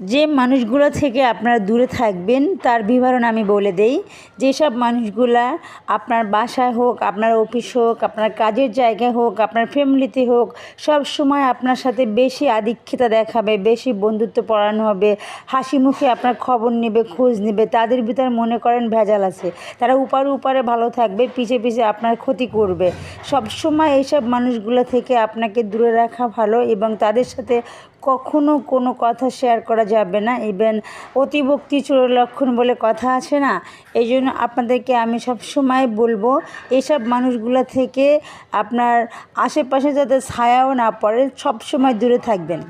যে মানুষগুলো থেকে আপনারা দূরে থাকবেন তার বিবরণ আমি বলে দেই। যেসব মানুষগুলা আপনার বাসায় হোক, আপনার অফিস হোক, আপনার কাজের জায়গায় হোক, আপনার ফ্যামিলিতে হোক, সব সময় আপনার সাথে বেশি আধিক্যতা দেখাবে, বেশি বন্ধুত্ব পরায়ণ হবে, হাসি মুখে আপনার খবর নেবে, খোঁজ নেবে, তাদের ভিতর মনে করেন ভেজাল আছে। তারা উপারে ভালো থাকবে, পিছে আপনার ক্ষতি করবে। সব সময় এইসব মানুষগুলো থেকে আপনাকে দূরে রাখা ভালো এবং তাদের সাথে কখনো কোনো কথা শেয়ার করা যাবে না। ইভেন অতিভক্তি চোরলক্ষণ বলে কথা আছে না, এই জন্য আপনাদেরকে আমি সব সময় বলবো এইসব মানুষগুলো থেকে আপনার আশেপাশে যাতে ছায়াও না পড়ে, সব সময় দূরে থাকবেন।